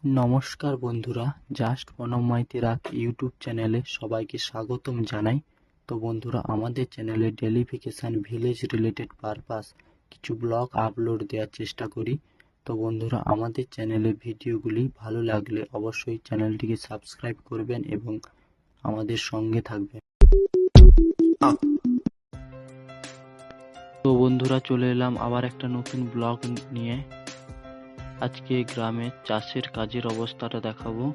নমস্কার বন্ধুরা, just বনমাই তেরাক YouTube চ্যানেলে সবাইকে স্বাগতম জানাই। তো বন্ধুরা, আমাদের চ্যানেলে ডেলিফিকেশন ভিলেজ রিলেটেড পারপাস কিছু ব্লগ আপলোড দেওয়ার চেষ্টা করি। তো বন্ধুরা, আমাদের চ্যানেলে ভিডিওগুলি ভালো লাগলে অবশ্যই চ্যানেলটিকে সাবস্ক্রাইব করবেন এবং আমাদের সঙ্গে থাকবেন। তো বন্ধুরা, চলে এলাম আবার একটা নতুন ব্লগ নিয়ে। আজকে গ্রামে চাষের কাজের অবস্থাটা দেখাবো।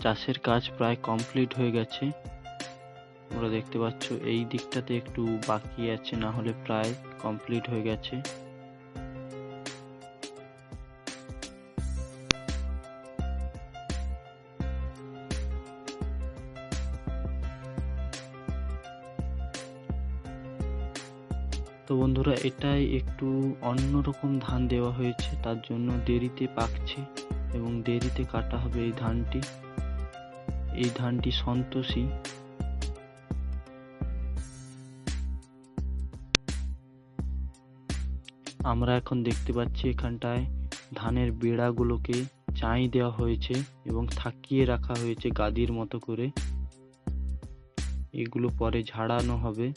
চাষের কাজ প্রায় কমপ্লিট হয়ে গেছে। তোমরা দেখতে পাচ্ছ এই দিকটাতে একটু বাকি আছে, না হলে প্রায় কমপ্লিট হয়ে গেছে। তো বন্ধুরা, এটাই একটু অন্যরকম ধান দেওয়া হয়েছে, তার জন্য দেরিতে পাকছে এবং দেরিতে কাটা হবে এই ধানটি। এই ধানটি সন্তোষী। আমরা এখন দেখতে পাচ্ছি এখানটায় ধানের বেড়াগুলোকে চাই দেওয়া হয়েছে এবং থাকিয়ে রাখা হয়েছে গাদির মতো করে। এগুলো পরে ঝাড়ানো হবে।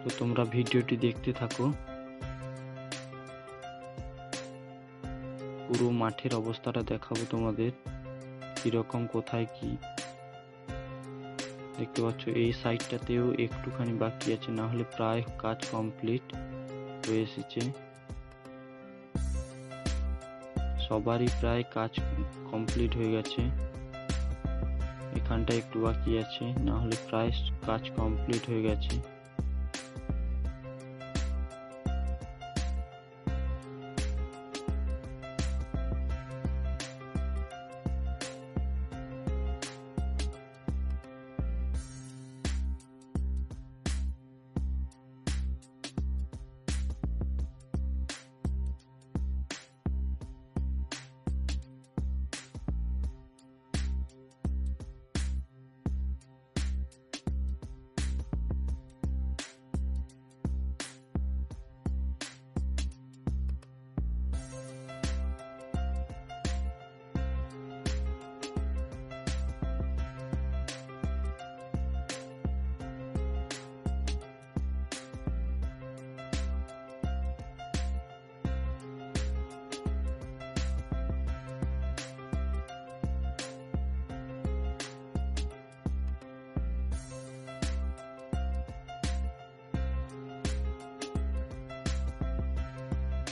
তো তোমরা ভিডিওটি দেখতে থাকো। পুরো মাঠের অবস্থাটা দেখাবো তোমাদের, কিরকম কোথায় কি দেখতে পাচ্ছ। এই সাইডটাতেও একটুখানি বাকি আছে, না হলে প্রায় কাজ কমপ্লিট হয়ে এসেছে। সবারই প্রায় কাজ কমপ্লিট হয়ে গেছে। এখানটা একটু বাকি আছে, না হলে প্রায় কাজ কমপ্লিট হয়ে গেছে।